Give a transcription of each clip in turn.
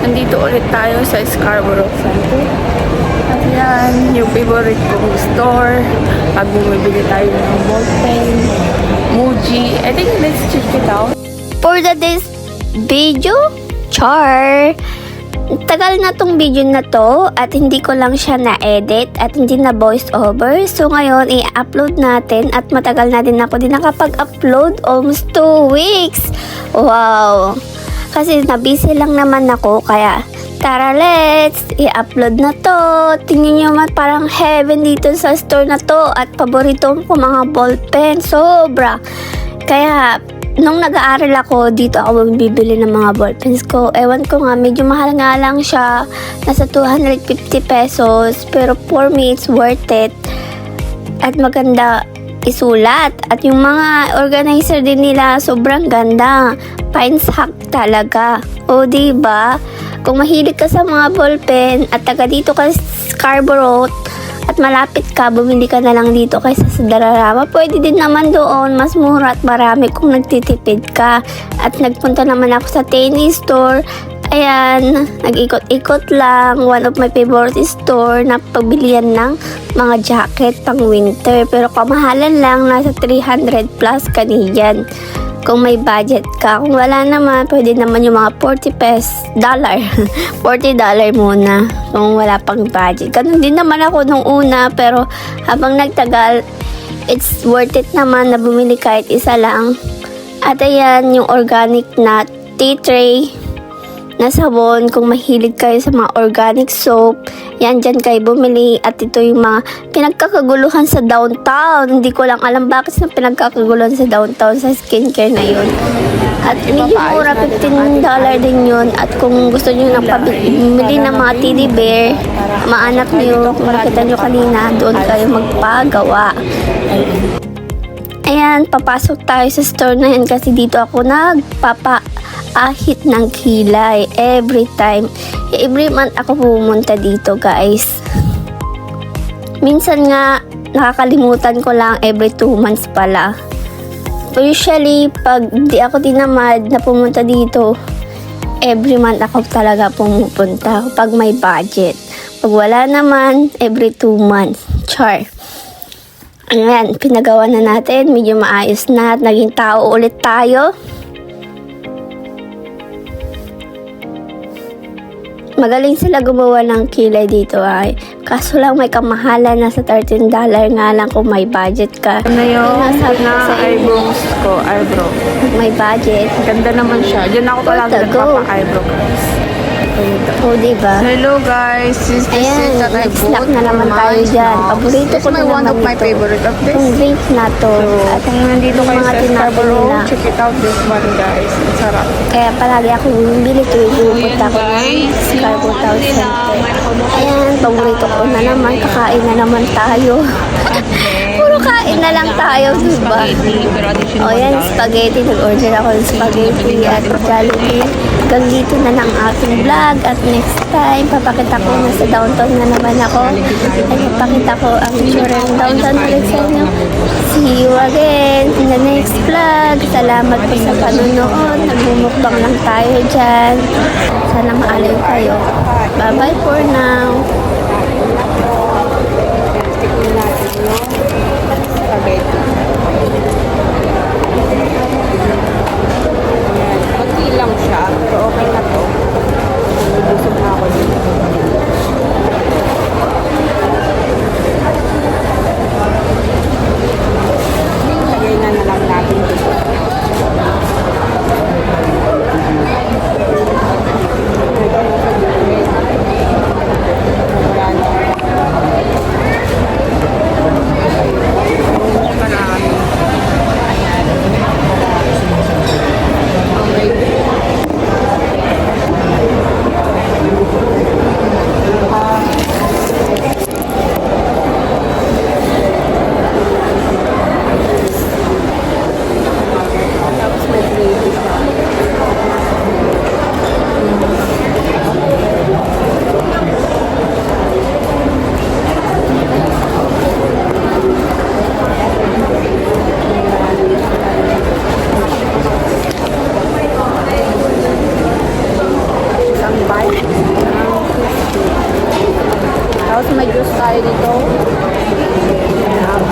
Nandito ulit tayo sa Scarborough Center. At yan, yung favorite kong store. Pag bumibili tayo ng ballpen, Muji. I think let's check it out. For this video, char! Tagal na tong video na to at hindi ko lang siya na-edit at hindi na voice over. So ngayon, i-upload natin at matagal na din ako din nakapag-upload, almost 2 weeks. Wow! Kasi na-busy lang naman ako kaya tara let's i-upload na to. Tingnan nyo parang heaven dito sa store na to at paborito ko mga ballpen. Sobra! Kaya nung nag-aaral ako, dito ako bibili ng mga ballpens ko. Ewan ko nga, medyo mahal nga lang siya. Nasa 250 pesos. Pero for me, it's worth it. At maganda isulat. At yung mga organizer din nila, sobrang ganda. Pines hack talaga. O, diba? Kung mahilig ka sa mga ballpen at taga dito ka sa Scarborough, at malapit ka, bumili ka na lang dito kaysa sa Dararama. Pwede din naman doon, mas mura at marami kung nagtitipid ka. At nagpunta naman ako sa tennis store. Ayan, nag-ikot-ikot lang. One of my favorite store na pagbilian ng mga jacket pang winter. Pero kamahalan lang, nasa 300 plus Canadian. Kung may budget ka. Kung wala naman, pwede naman yung mga $40 muna. Kung wala pang budget. Ganun din naman ako nung una. Pero habang nagtagal, it's worth it naman na bumili kahit isa lang. At ayan, yung organic na tea tray na sabon. Kung mahilig kayo sa mga organic soap, yan dyan kayo bumili. At ito yung mga pinagkakaguluhan sa downtown. Hindi ko lang alam bakit na pinagkakaguluhan sa downtown sa skincare na yun. At medyo mura, $15 din yun. At kung gusto nyo nang pabili ng mga teddy bear, maanak nyo, kung nakita nyo kanina, doon kayo magpagawa. Ayan, papasok tayo sa store na yan kasi dito ako nagpapaahit ng kilay every time. Every month ako pumunta dito, guys. Minsan nga, nakakalimutan ko lang every 2 months pala. Usually, pag di ako dinamad na pumunta dito, every month ako talaga pumupunta pag may budget. Pag wala naman, every 2 months. Char. Ayan, pinagawa na natin. Medyo maayos na at naging tao ulit tayo. Magaling sila gumawa ng kilay dito ay. Kaso lang may kamahalan, nasa $13 nga lang kung may budget ka. Ano yung Nasabi ko sa inyo, eyebrows ko? Eyebrow. may budget. Ganda naman siya. Diyan ako palagi Go. nagpapa-eyebrow, guys. O, diba? Hello guys, this is Ayan, that I nag-snack bought na naman tayo dyan. Paborito This ko is my din one naman of my ito. favorite of this. Itong vape na to. So, At kung nandito yung kayo mga sa tinapay Scarborough, nila. check it out this one guys. Ang sarap. Kaya palagi ako bumibili tuwing pupunta ko ng Scarborough Town Center. Ayan, paborito ko na naman. Kakain na naman tayo. Puro kain na lang tayo, diba? O yan, spaghetti. Nag-order ako ng spaghetti at Jollibee. Hanggang dito na lang aking vlog. At next time, papakita ko na sa downtown na naman ako. At papakita ko ang itsura ng downtown ulit sa inyo. See you again in the next vlog. Salamat po sa panonood. Nagmumukbang lang tayo dyan. Sana maalaw kayo. Bye-bye for now. Spaghetti. Kunti lang siya, pero okay na to. Nabusog na ako dito. Lagay na lang natin dito. may juice tayo dito. Ayan.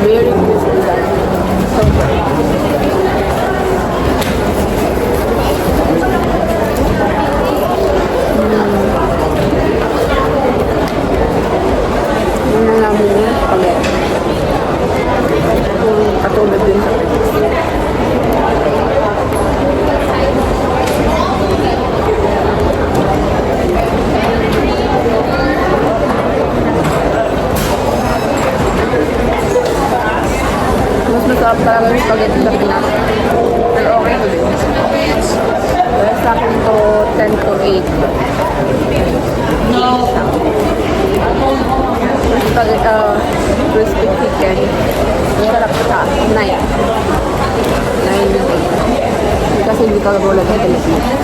Very crispy guys. So yun na namin yung spaghetti. Kung katulad din sa mas masarap talaga yung spaghetti sa Pinas. Pero okay to din. Dahil sa akin to 10 to 8. No. Spaghetti, crispy chicken. Masarap sa 9. 9 yung 8. Kasi hindi ka gulat sa Pilipinas.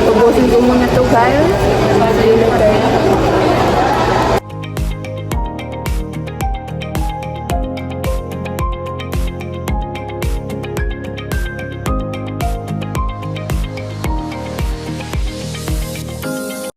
Ubusin ko muna to guys.